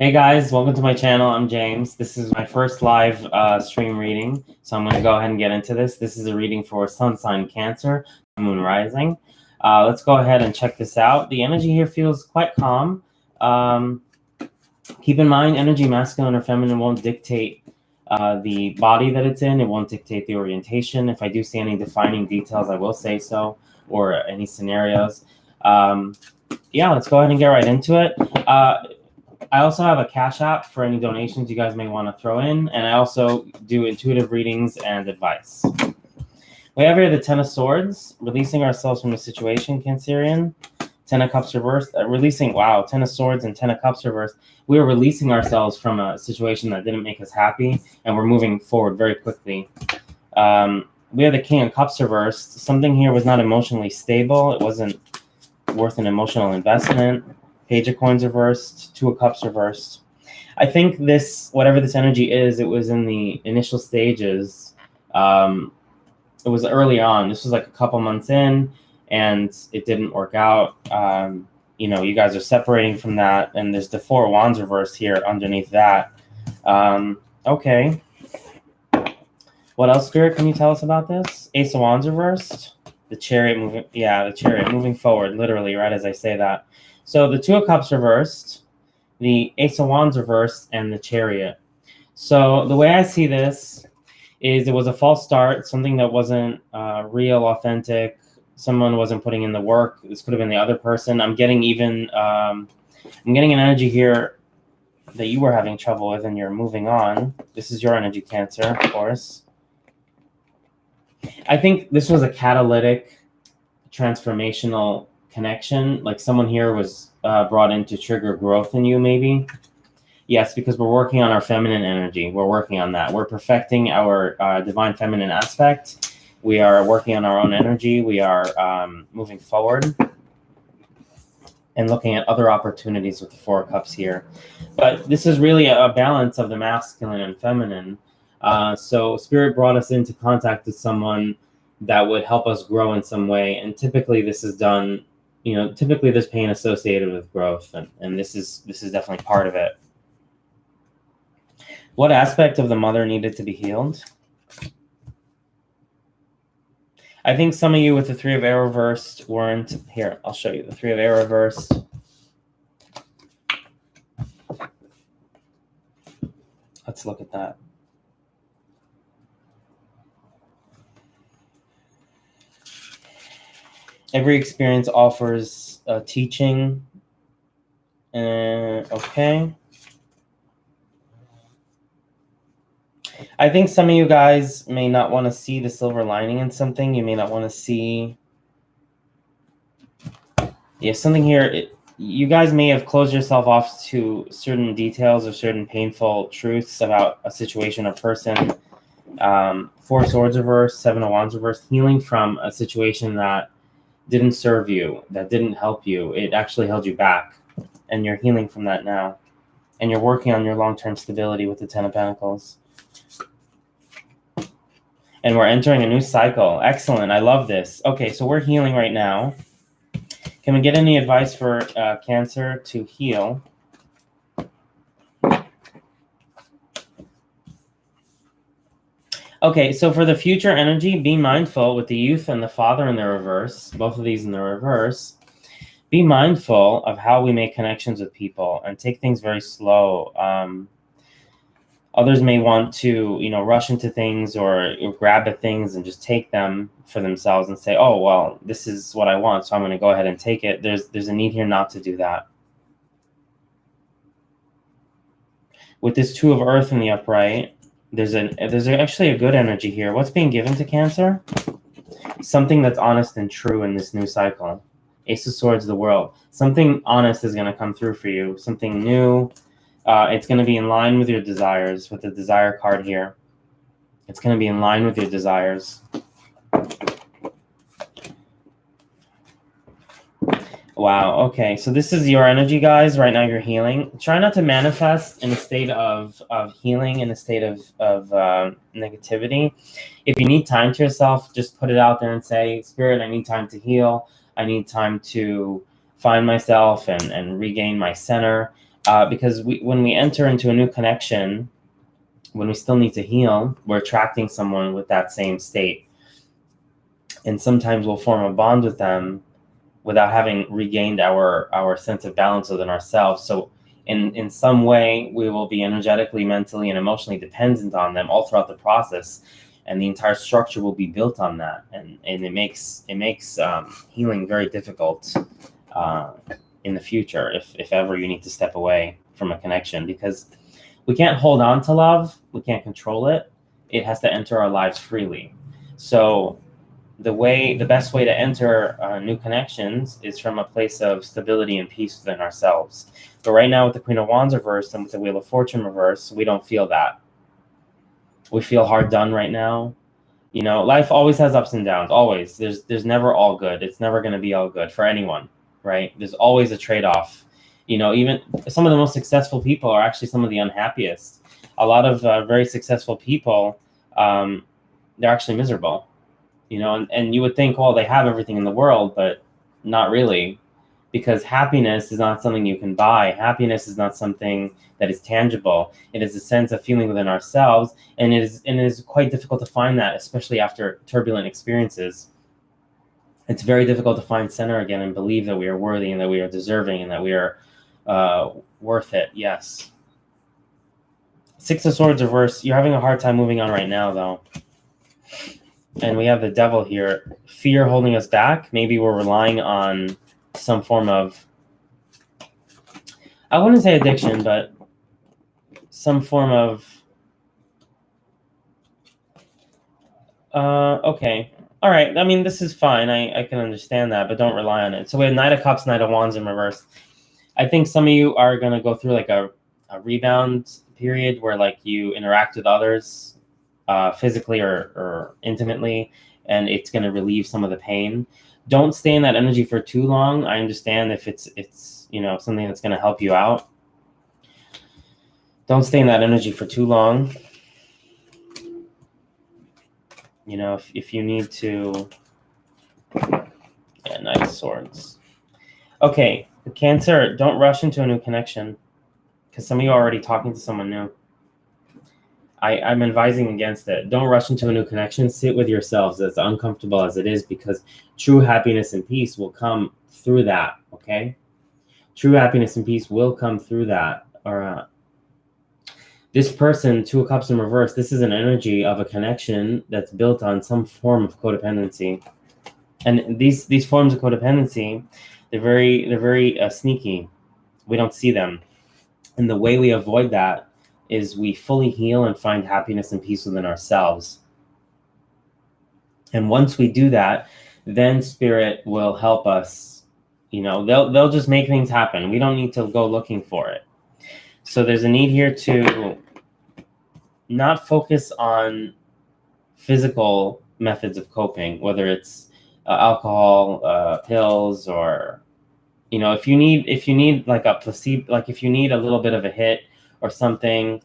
Hey guys, welcome to my channel. I'm James. This is my first live stream reading, so I'm going to go ahead and get into this. This is a reading for Sun sign Cancer, Moon rising. Let's go ahead and check this out. The energy here feels quite calm. Keep in mind, energy masculine or feminine won't dictate the body that it's in. It won't dictate the orientation. If I do see any defining details, I will say so, or any scenarios. Yeah, let's go ahead and get right into it. I also have a Cash App for any donations you guys may want to throw in, and I also do intuitive readings and advice. We have here the Ten of Swords, releasing ourselves from a situation, Cancerian. Ten of Cups reversed, wow, Ten of Swords and Ten of Cups reversed. We are releasing ourselves from a situation that didn't make us happy, and we're moving forward very quickly. We have the King of Cups reversed. Something here was not emotionally stable. It wasn't worth an emotional investment. Page of Coins reversed, Two of Cups reversed. I think this, whatever this energy is, it was in the initial stages. It was early on. This was like a couple months in, and it didn't work out. You know, you guys are separating from that, and there's the Four of Wands reversed here underneath that. Okay. What else, Spirit, can you tell us about this? Ace of Wands reversed. The Chariot moving, yeah, the Chariot moving forward, literally, right as I say that. So the Two of Cups reversed, the Ace of Wands reversed, and the Chariot. So the way I see this is it was a false start, something that wasn't real, authentic. Someone wasn't putting in the work. This could have been the other person. I'm getting even, I'm getting an energy here that you were having trouble with and you're moving on. This is your energy, Cancer, of course. I think this was a catalytic, transformational connection. Like someone here was brought in to trigger growth in you, maybe. Yes, because we're working on our feminine energy. We're working on that. We're perfecting our divine feminine aspect. We are working on our own energy. We are moving forward and looking at other opportunities with the Four of Cups here. But this is really a balance of the masculine and feminine. So Spirit brought us into contact with someone that would help us grow in some way. And typically this is done, you know, typically there's pain associated with growth. And this is definitely part of it. What aspect of the mother needed to be healed? I think some of you with the Three of Air reversed weren't here. I'll show you the Three of Air reversed. Let's look at that. Every experience offers a teaching. Okay. I think some of you guys may not want to see the silver lining in something. You may not want to see. Yeah, something here. You guys may have closed yourself off to certain details or certain painful truths about a situation or person. Four of Swords reversed, Seven of Wands reversed. Healing from a situation that didn't serve you, that didn't help you. It actually held you back. And you're healing from that now. And you're working on your long-term stability with the Ten of Pentacles. And we're entering a new cycle. Excellent. I love this. Okay, so we're healing right now. Can we get any advice for Cancer to heal? Okay, so for the future energy, be mindful with the Youth and the Father in the reverse, both of these in the reverse. Be mindful of how we make connections with people and take things very slow. Others may want to, you know, rush into things or grab at things and just take them for themselves and say, oh, well, this is what I want, so I'm going to go ahead and take it. There's a need here not to do that. With this Two of Earth in the upright, there's actually a good energy here. What's being given to Cancer? Something that's honest and true in this new cycle. Ace of Swords, the World. Something honest is going to come through for you. Something new. It's going to be in line with your desires, with the Desire card here. It's going to be in line with your desires. Wow, okay, so this is your energy, guys. Right now you're healing. Try not to manifest in a state of healing, in a state of negativity. If you need time to yourself, just put it out there and say, Spirit, I need time to heal. I need time to find myself and regain my center. Because when we enter into a new connection, when we still need to heal, we're attracting someone with that same state. And sometimes we'll form a bond with them without having regained our sense of balance within ourselves. So in some way, we will be energetically, mentally, and emotionally dependent on them all throughout the process. And the entire structure will be built on that. And it makes healing very difficult in the future, if ever you need to step away from a connection, because we can't hold on to love. We can't control it. It has to enter our lives freely. So the best way to enter new connections is from a place of stability and peace within ourselves. But right now with the Queen of Wands reversed and with the Wheel of Fortune reversed, we don't feel that. We feel hard done right now. You know, life always has ups and downs, always. There's never all good. It's never going to be all good for anyone, right? There's always a trade-off. You know, even some of the most successful people are actually some of the unhappiest. A lot of very successful people, they're actually miserable. You know, and you would think, well, they have everything in the world, but not really, because happiness is not something you can buy. Happiness is not something that is tangible. It is a sense of feeling within ourselves, and it is quite difficult to find that, especially after turbulent experiences. It's very difficult to find center again and believe that we are worthy and that we are deserving and that we are worth it. Yes. Six of Swords reverse. You're having a hard time moving on right now, though. And we have the Devil here. Fear holding us back. Maybe we're relying on some form of, I wouldn't say addiction, but some form of, okay. All right. I mean, this is fine. I can understand that, but don't rely on it. So we have Knight of Cups, Knight of Wands in reverse. I think some of you are going to go through like a rebound period where like you interact with others physically or intimately, and it's going to relieve some of the pain. Don't stay in that energy for too long. I understand if it's you know, something that's going to help you out. Don't stay in that energy for too long. You know, if you need to. Yeah, Knight of Swords. Okay, Cancer, don't rush into a new connection, because some of you are already talking to someone new. I'm advising against it. Don't rush into a new connection. Sit with yourselves, as uncomfortable as it is, because true happiness and peace will come through that, okay? True happiness and peace will come through that. Or this person, Two of Cups in reverse, this is an energy of a connection that's built on some form of codependency. And these forms of codependency, they're very sneaky. We don't see them. And the way we avoid that is we fully heal and find happiness and peace within ourselves. And once we do that, then Spirit will help us. You know, they'll just make things happen. We don't need to go looking for it. So there's a need here to not focus on physical methods of coping, whether it's alcohol, pills, or, you know, if you need like a placebo, like if you need a little bit of a hit or something,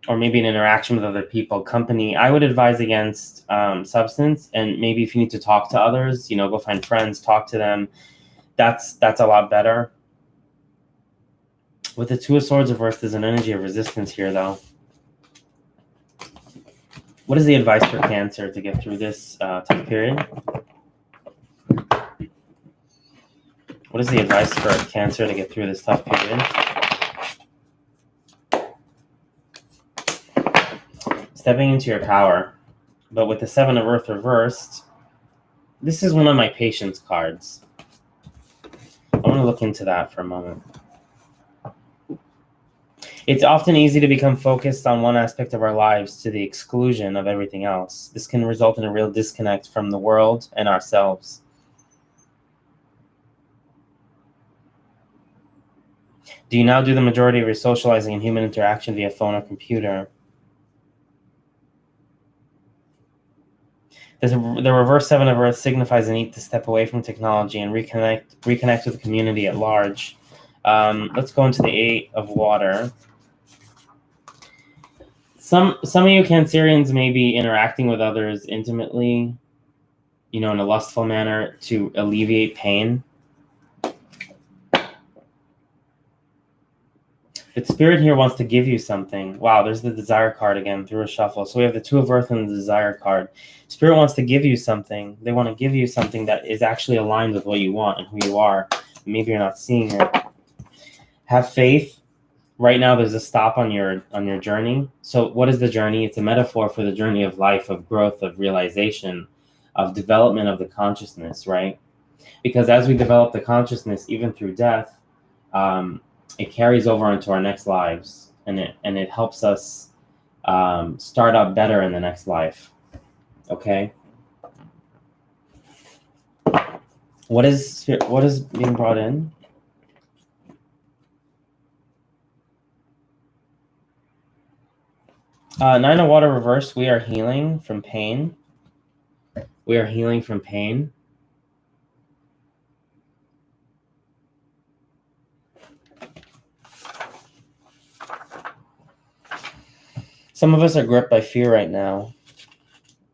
or maybe an interaction with other people, company, I would advise against substance. And maybe if you need to talk to others, you know, go find friends, talk to them. That's a lot better. With the Two of Swords reversed, there's an energy of resistance here, though. What is the advice for Cancer to get through this tough period? What is the advice for Cancer to get through this tough period? Stepping into your power. But with the Seven of Earth reversed, this is one of my patience cards. I want to look into that for a moment. It's often easy to become focused on one aspect of our lives to the exclusion of everything else. This can result in a real disconnect from the world and ourselves. Do you now do the majority of your socializing and human interaction via phone or computer? The reverse Seven of Earth signifies the need to step away from technology and reconnect with the community at large. Let's go into the Eight of Water. Some of you Cancerians may be interacting with others intimately, you know, in a lustful manner to alleviate pain. But Spirit here wants to give you something. Wow, there's the Desire card again through a shuffle. So we have the Two of Earth and the Desire card. Spirit wants to give you something. They want to give you something that is actually aligned with what you want and who you are. Maybe you're not seeing it. Have faith. Right now, there's a stop on your journey. So what is the journey? It's a metaphor for the journey of life, of growth, of realization, of development of the consciousness, right? Because as we develop the consciousness, even through death, it carries over into our next lives, and it helps us start up better in the next life. Okay. What is being brought in? Nine of Water reverse. We are healing from pain. We are healing from pain. Some of us are gripped by fear right now,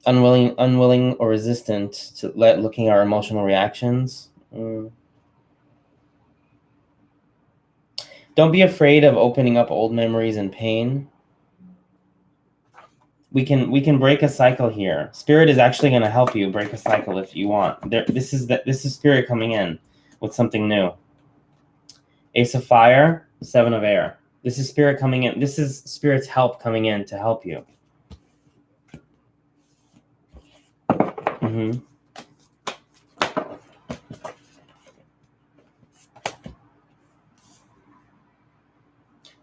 unwilling or resistant to looking at our emotional reactions. Don't be afraid of opening up old memories and pain. We can break a cycle here. Spirit is actually going to help you break a cycle if you want. This is Spirit coming in with something new. Ace of Fire, Seven of Air. This is Spirit coming in. This is Spirit's help coming in to help you.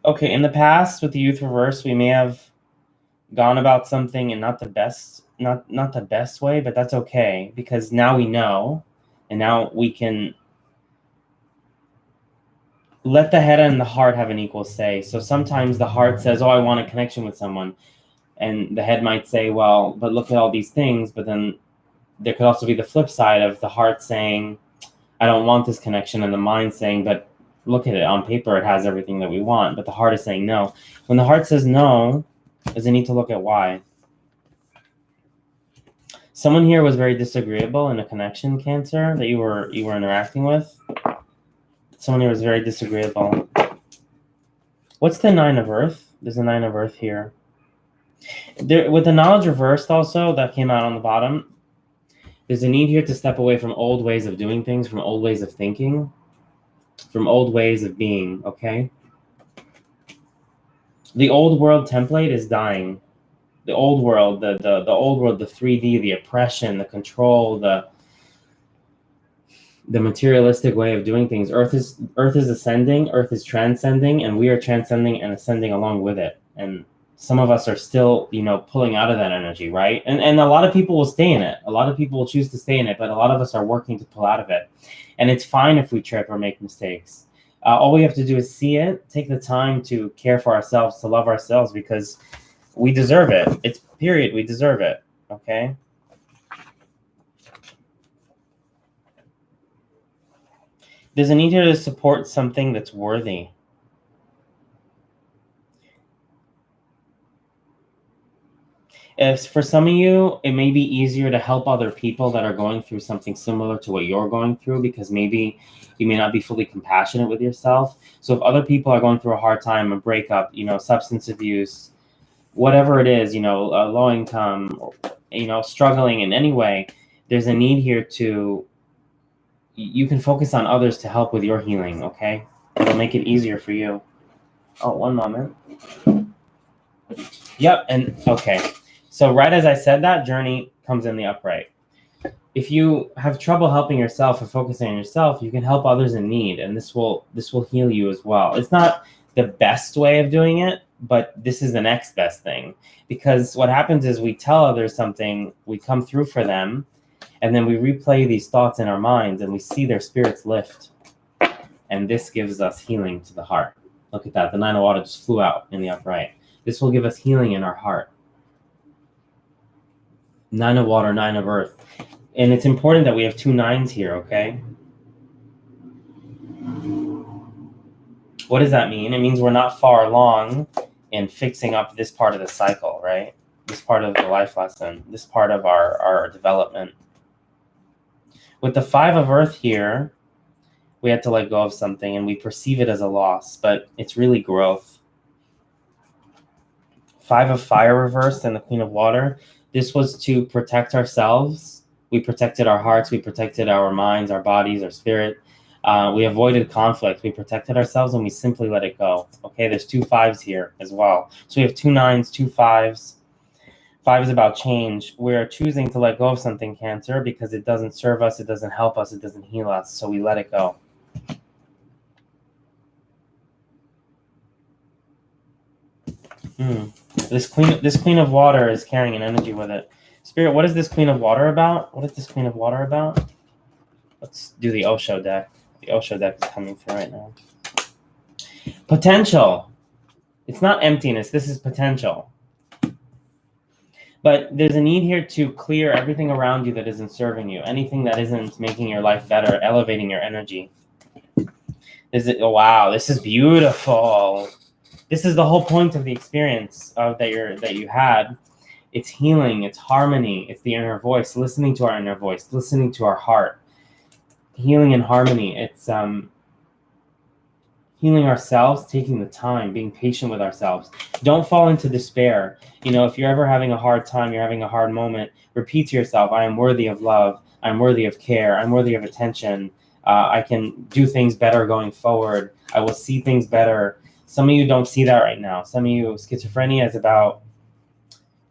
Okay, in the past with the Youth reverse, we may have gone about something in not the best way, but that's okay, because now we know, and now we can let the head and the heart have an equal say. So sometimes the heart says, oh, I want a connection with someone, and the head might say, well, but look at all these things. But then there could also be the flip side of the heart saying, I don't want this connection, and the mind saying, but look at it on paper, it has everything that we want. But the heart is saying no. When the heart says no, does it need to look at why? Someone here was very disagreeable in a connection, Cancer, that you were interacting with. Someone here was very disagreeable. What's the Nine of Earth? There's a Nine of Earth here. There, with the knowledge reversed also, that came out on the bottom, there's a need here to step away from old ways of doing things, from old ways of thinking, from old ways of being, okay? The old world template is dying. The old world, the old world, the 3D, the oppression, the control, the materialistic way of doing things. Earth is ascending, Earth is transcending, and we are transcending and ascending along with it. And some of us are still, pulling out of that energy, right? And a lot of people will stay in it. A lot of people will choose to stay in it, but a lot of us are working to pull out of it. And it's fine if we trip or make mistakes. All we have to do is see it, take the time to care for ourselves, to love ourselves, because we deserve it. It's period. We deserve it. Okay. There's a need here to support something that's worthy. If for some of you, it may be easier to help other people that are going through something similar to what you're going through, because maybe you may not be fully compassionate with yourself. So if other people are going through a hard time, a breakup, substance abuse, whatever it is, low income, struggling in any way, there's a need here to, you can focus on others to help with your healing, okay? It'll make it easier for you. Oh, one moment. Yep, and okay. So right as I said that, journey comes in the upright. If you have trouble helping yourself or focusing on yourself, you can help others in need, and this will heal you as well. It's not the best way of doing it, but this is the next best thing, because what happens is we tell others something, we come through for them, and then we replay these thoughts in our minds, and we see their spirits lift, and this gives us healing to the heart. Look at that. The Nine of Water just flew out in the upright. This will give us healing in our heart. Nine of Water, Nine of Earth. And it's important that we have two nines here, okay? What does that mean? It means we're not far along in fixing up this part of the cycle, right? This part of the life lesson, this part of our development. With the Five of Earth here, We had to let go of something, and we perceive it as a loss, but it's really growth. 5 of Fire reversed and the Queen of Water. This was to protect ourselves. We protected our hearts. We protected our minds, our bodies, our spirit. We avoided conflict. We protected ourselves, and we simply let it go. Okay, there's 2 5s here as well. So we have 2 9s, 2 5s. 5 is about change. We're choosing to let go of something, Cancer, because it doesn't serve us, it doesn't help us, it doesn't heal us. So we let it go. This Queen of Water is carrying an energy with it. Spirit, what is this Queen of Water about? What is this Queen of Water about? Let's do the Osho deck. The Osho deck is coming through right now. Potential. It's not emptiness. This is potential. But there's a need here to clear everything around you that isn't serving you. Anything that isn't making your life better, elevating your energy. Oh, wow, this is beautiful. This is the whole point of the experience that you had. It's healing, it's harmony, it's the inner voice, listening to our inner voice, listening to our heart. Healing and harmony. It's healing ourselves, taking the time, being patient with ourselves. Don't fall into despair. If you're ever having a hard time, you're having a hard moment, repeat to yourself, I am worthy of love, I'm worthy of care, I'm worthy of attention. I can do things better going forward. I will see things better. Some of you don't see that right now. Some of you, schizophrenia is about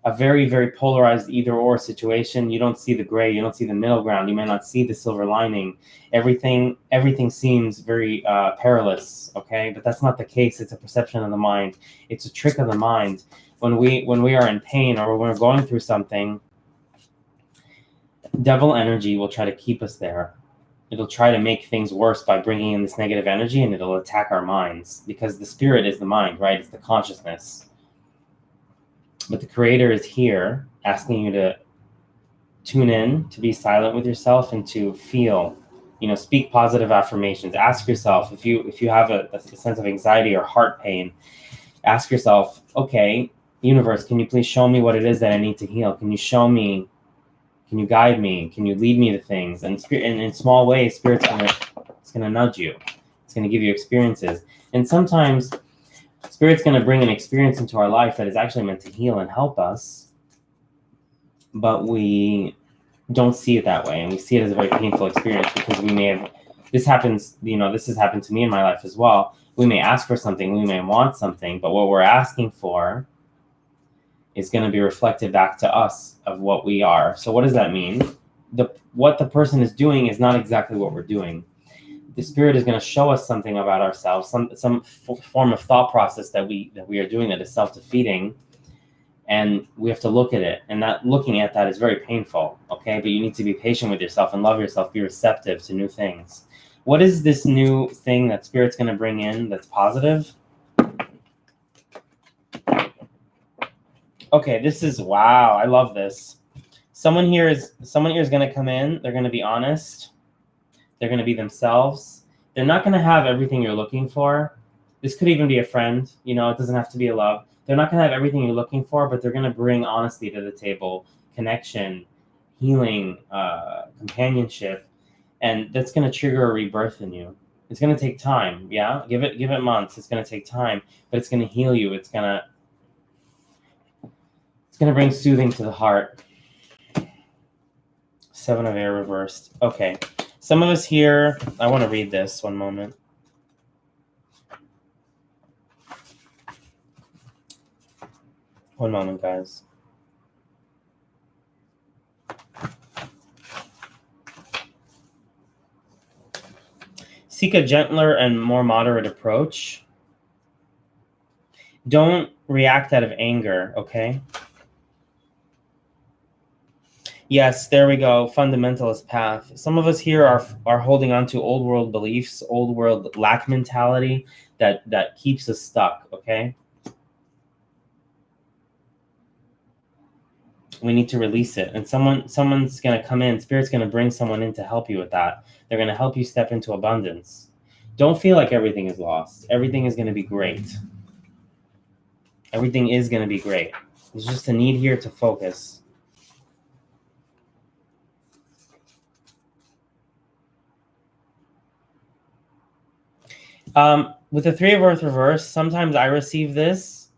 a very, very polarized either-or situation. You don't see the gray. You don't see the middle ground. You may not see the silver lining. Everything seems very perilous, okay? But that's not the case. It's a perception of the mind. It's a trick of the mind. When we are in pain or when we're going through something, devil energy will try to keep us there. It'll try to make things worse by bringing in this negative energy, and it'll attack our minds because the spirit is the mind, right? It's the consciousness. But the Creator is here asking you to tune in, to be silent with yourself, and to feel, speak positive affirmations. Ask yourself, if you have a sense of anxiety or heart pain, ask yourself, okay, universe, can you please show me what it is that I need to heal? Can you show me? Can you guide me? Can you lead me to things? And in small ways, Spirit's gonna nudge you. It's gonna give you experiences. And sometimes Spirit's gonna bring an experience into our life that is actually meant to heal and help us, but we don't see it that way, and we see it as a very painful experience because we may have. This happens. This has happened to me in my life as well. We may ask for something, we may want something, but what we're asking for is going to be reflected back to us of what we are. So what does that mean? What the person is doing is not exactly what we're doing. The Spirit is going to show us something about ourselves, some form of thought process that we are doing that is self-defeating, and we have to look at it. And that looking at that is very painful, okay? But you need to be patient with yourself and love yourself, be receptive to new things. What is this new thing that Spirit's going to bring in that's positive? Okay, this is, wow, I love this. Someone here is going to come in. They're going to be honest. They're going to be themselves. They're not going to have everything you're looking for. This could even be a friend. It doesn't have to be a love. They're not going to have everything you're looking for, but they're going to bring honesty to the table, connection, healing, companionship, and that's going to trigger a rebirth in you. It's going to take time, yeah? Give it months. It's going to take time, but it's going to heal you. It's going to bring soothing to the heart. 7 of Air reversed. Okay. Some of us here, I want to read this one moment. One moment, guys. Seek a gentler and more moderate approach. Don't react out of anger, okay? Yes, there we go. Fundamentalist path. Some of us here are holding on to old world beliefs, old world lack mentality that keeps us stuck, okay? We need to release it. And someone's going to come in. Spirit's going to bring someone in to help you with that. They're going to help you step into abundance. Don't feel like everything is lost. Everything is going to be great. Everything is going to be great. There's just a need here to focus. With the Three of Earth reverse, sometimes I receive this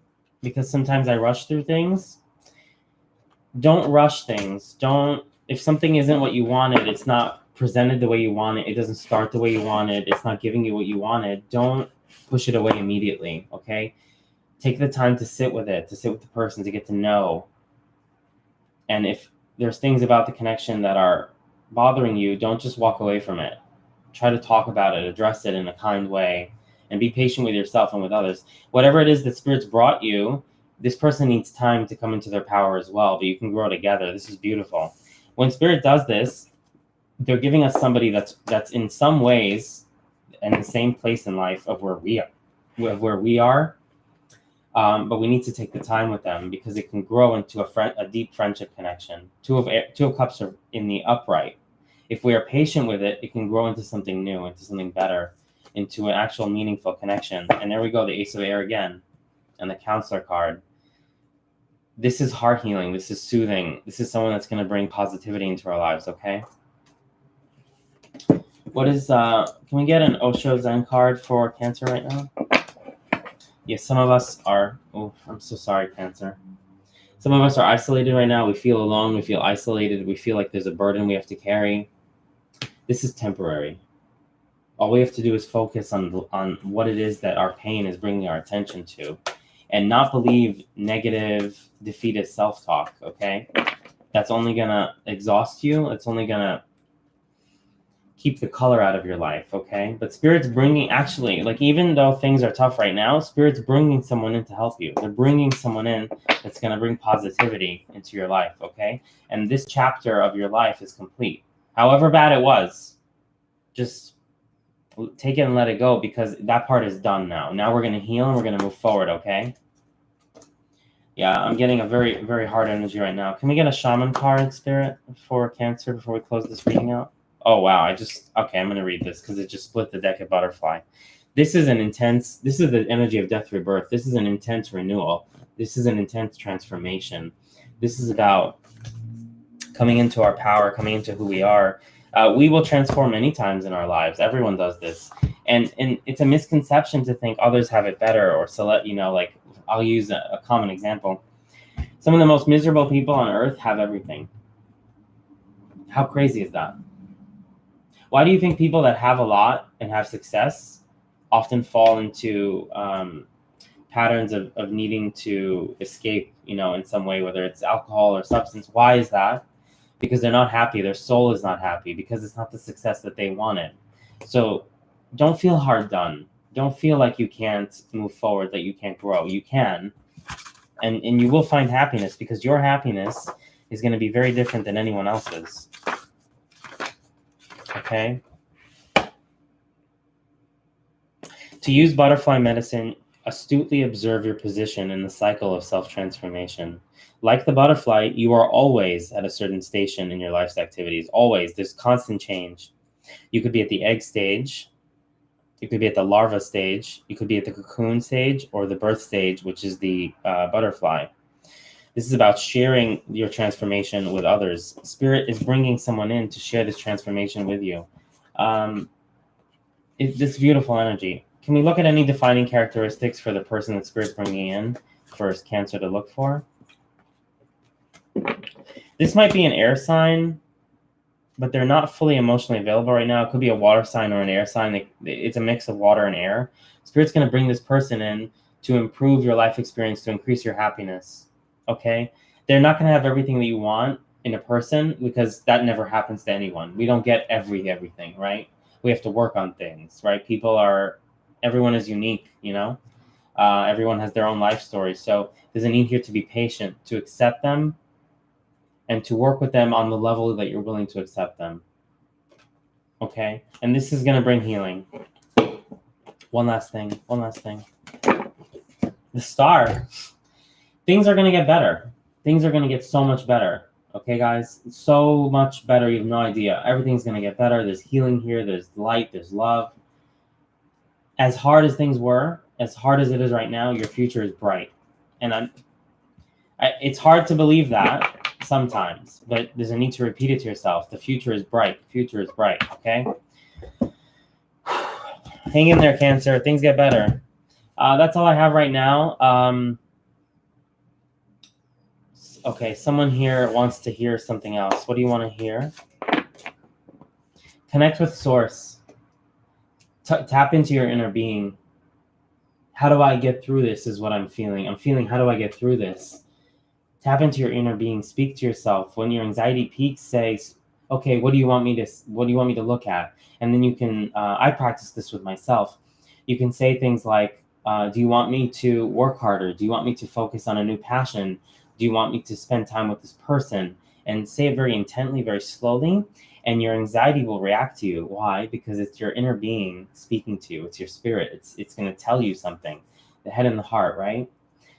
because sometimes I rush through things. Don't rush things. If something isn't what you wanted, it's not presented the way you want it, it doesn't start the way you wanted, it's not giving you what you wanted, don't push it away immediately, okay? Take the time to sit with it, to sit with the person, to get to know. And if there's things about the connection that are bothering you, don't just walk away from it. Try to talk about it, address it in a kind way, and be patient with yourself and with others. Whatever it is that Spirit's brought you, this person needs time to come into their power as well, but you can grow together. This is beautiful. When Spirit does this, they're giving us somebody that's in some ways in the same place in life of where we are. But we need to take the time with them because it can grow into a deep friendship connection. Two of Cups are in the upright. If we are patient with it, it can grow into something new, into something better, into an actual meaningful connection. And there we go, the Ace of Air again, and the Counselor card. This is heart healing. This is soothing. This is someone that's going to bring positivity into our lives, okay? What is, can we get an Osho Zen card for Cancer right now? Yes, some of us are, oh, I'm so sorry, Cancer. Some of us are isolated right now. We feel alone. We feel isolated. We feel like there's a burden we have to carry. This is temporary. All we have to do is focus on what it is that our pain is bringing our attention to and not believe negative, defeatist self-talk, okay? That's only going to exhaust you. It's only going to keep the color out of your life, okay? But Spirit's bringing, actually, like even though things are tough right now, Spirit's bringing someone in to help you. They're bringing someone in that's going to bring positivity into your life, okay? And this chapter of your life is complete. However bad it was, just take it and let it go because that part is done now. Now we're going to heal and we're going to move forward, okay? Yeah, I'm getting a very, very hard energy right now. Can we get a shaman card, Spirit, for Cancer before we close this reading out? Oh, wow. Okay, I'm going to read this because it just split the deck of Butterfly. This is the energy of death rebirth. This is an intense renewal. This is an intense transformation. This is about coming into our power, coming into who we are. We will transform many times in our lives. Everyone does this. And it's a misconception to think others have it better or select, like I'll use a common example. Some of the most miserable people on earth have everything. How crazy is that? Why do you think people that have a lot and have success often fall into patterns of needing to escape, in some way, whether it's alcohol or substance? Why is that? Because they're not happy. Their soul is not happy because it's not the success that they wanted. So don't feel hard done. Don't feel like you can't move forward, that you can't grow. You can. And you will find happiness because your happiness is going to be very different than anyone else's. Okay? To use butterfly medicine, astutely observe your position in the cycle of self-transformation. Like the butterfly, you are always at a certain station in your life's activities. Always. There's constant change. You could be at the egg stage. You could be at the larva stage. You could be at the cocoon stage or the birth stage, which is the butterfly. This is about sharing your transformation with others. Spirit is bringing someone in to share this transformation with you. This beautiful energy. Can we look at any defining characteristics for the person that Spirit's bringing in for Cancer to look for? This might be an air sign, but they're not fully emotionally available right now. It could be a water sign or an air sign. It's a mix of water and air. Spirit's going to bring this person in to improve your life experience, to increase your happiness. Okay? They're not going to have everything that you want in a person because that never happens to anyone. We don't get everything, right? We have to work on things, right? Everyone is unique, everyone has their own life story. So there's a need here to be patient, to accept them, and to work with them on the level that you're willing to accept them. Okay? And this is going to bring healing. One last thing. The Star. Things are going to get better. Things are going to get so much better. Okay, guys? So much better. You have no idea. Everything's going to get better. There's healing here. There's light. There's love. As hard as things were, as hard as it is right now, your future is bright. And it's hard to believe that sometimes, but there's a need to repeat it to yourself. The future is bright. The future is bright, okay? Hang in there, Cancer. Things get better. That's all I have right now. Okay, someone here wants to hear something else. What do you want to hear? Connect with Source. Tap into your inner being. How do I get through this is what I'm feeling. I'm feeling, how do I get through this? Tap into your inner being. Speak to yourself. When your anxiety peaks, say, okay, what do you want me to look at? And then you can, I practice this with myself. You can say things like, do you want me to work harder? Do you want me to focus on a new passion? Do you want me to spend time with this person? And say it very intently, very slowly, and your anxiety will react to you. Why? Because it's your inner being speaking to you. It's your spirit. It's going to tell you something. The head and the heart, right?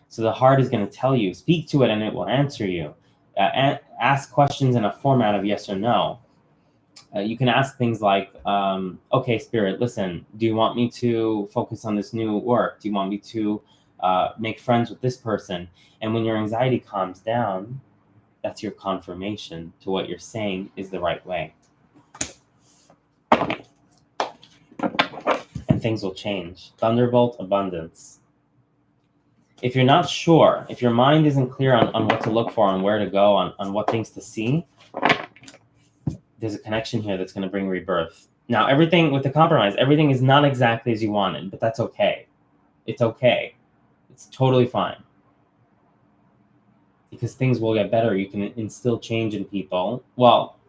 So the heart is going to tell you, speak to it, and it will answer you. Ask questions in a format of yes or no. You can ask things like, okay, Spirit, listen, do you want me to focus on this new work? Do you want me to make friends with this person? And when your anxiety calms down, that's your confirmation to what you're saying is the right way. And things will change. Thunderbolt abundance. If you're not sure, if your mind isn't clear on what to look for, on where to go, on what things to see, there's a connection here that's going to bring rebirth. Now, everything with the compromise, everything is not exactly as you wanted, but that's okay. It's okay. It's totally fine. Because things will get better. You can instill change in people. Well,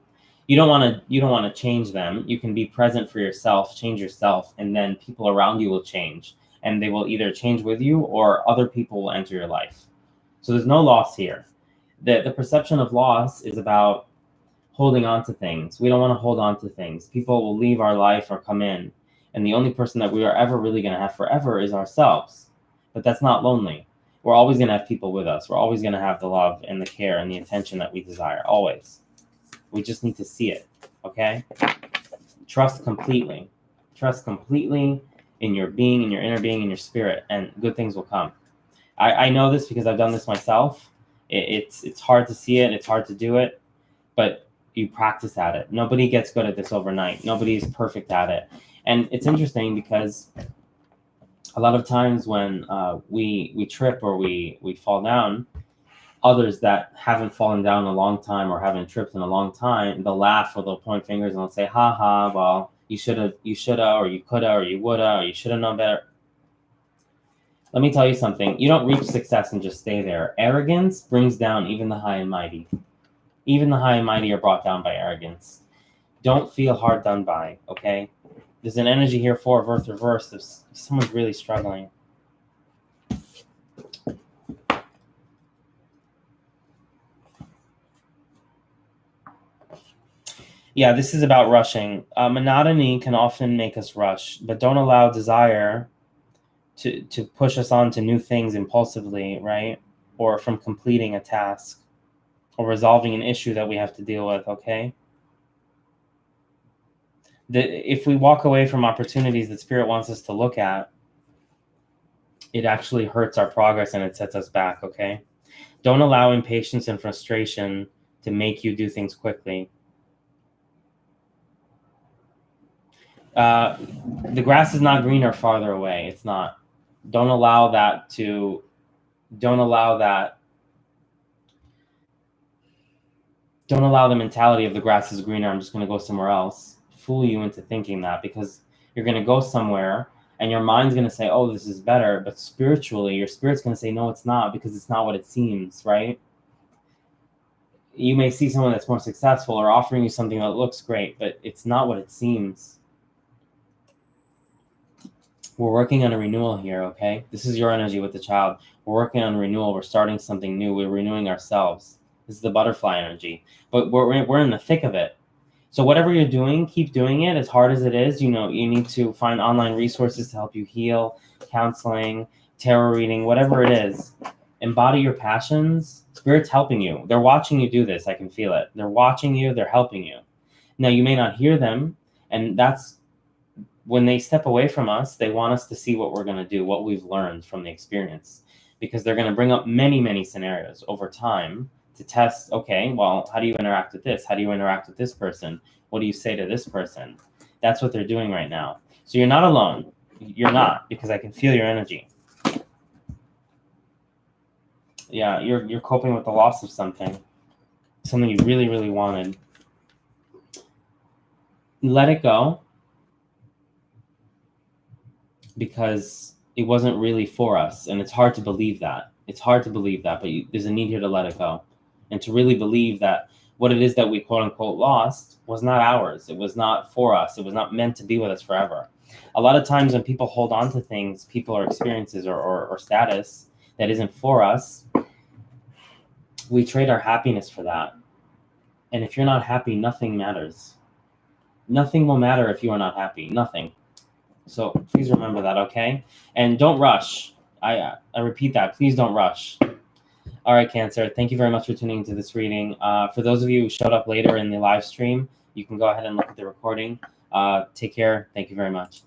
you don't want to change them. You can be present for yourself, change yourself, and then people around you will change. And they will either change with you or other people will enter your life. So there's no loss here. The perception of loss is about holding on to things. We don't want to hold on to things. People will leave our life or come in. And the only person that we are ever really going to have forever is ourselves. But that's not lonely. We're always going to have people with us. We're always going to have the love and the care and the attention that we desire. Always. We just need to see it. Okay? Trust completely. Trust completely in your being, in your inner being, in your spirit, and good things will come. I know this because I've done this myself. It's hard to see it. It's hard to do it. But you practice at it. Nobody gets good at this overnight. Nobody is perfect at it. And it's interesting because a lot of times when we trip or we fall down, others that haven't fallen down in a long time or haven't tripped in a long time, they'll laugh or they'll point fingers and they'll say, ha ha, well, you shoulda, or you coulda, or you woulda, or you shoulda known better. Let me tell you something. You don't reach success and just stay there. Arrogance brings down even the high and mighty. Even the high and mighty are brought down by arrogance. Don't feel hard done by, okay? There's an energy here, 4 of Earth reversed. If someone's really struggling. Yeah, this is about rushing. Monotony can often make us rush, but don't allow desire to push us on to new things impulsively, right? Or from completing a task or resolving an issue that we have to deal with, okay? If we walk away from opportunities that Spirit wants us to look at, it actually hurts our progress and it sets us back, okay? Don't allow impatience and frustration to make you do things quickly. The grass is not greener farther away. It's not. Don't allow the mentality of the grass is greener, I'm just going to go somewhere else, fool you into thinking that, because you're going to go somewhere and your mind's going to say, oh, this is better. But spiritually, your spirit's going to say, no, it's not, because it's not what it seems, right? You may see someone that's more successful or offering you something that looks great, but it's not what it seems. We're working on a renewal here, okay? This is your energy with the child. We're working on renewal. We're starting something new. We're renewing ourselves. This is the butterfly energy. But we're in the thick of it. So whatever you're doing, keep doing it as hard as it is. You know, you need to find online resources to help you heal, counseling, tarot reading, whatever it is. Embody your passions. Spirit's helping you. They're watching you do this. I can feel it. They're watching you. They're helping you. Now, you may not hear them, and that's when they step away from us, they want us to see what we're going to do, what we've learned from the experience, because they're going to bring up many, many scenarios over time to test, okay, well, how do you interact with this? How do you interact with this person? What do you say to this person? That's what they're doing right now. So you're not alone. You're not, because I can feel your energy. Yeah, you're coping with the loss of something you really, really wanted. Let it go, because it wasn't really for us, and it's hard to believe that. But there's a need here to let it go, and to really believe that what it is that we quote unquote lost was not ours. It was not for us. It was not meant to be with us forever. A lot of times when people hold on to things, people or experiences or status that isn't for us, we trade our happiness for that. And if you're not happy, nothing matters. Nothing will matter if you are not happy. Nothing. So please remember that, okay? And don't rush. I repeat that. Please don't rush. All right, Cancer. Thank you very much for tuning into this reading. For those of you who showed up later in the live stream, you can go ahead and look at the recording. Take care. Thank you very much.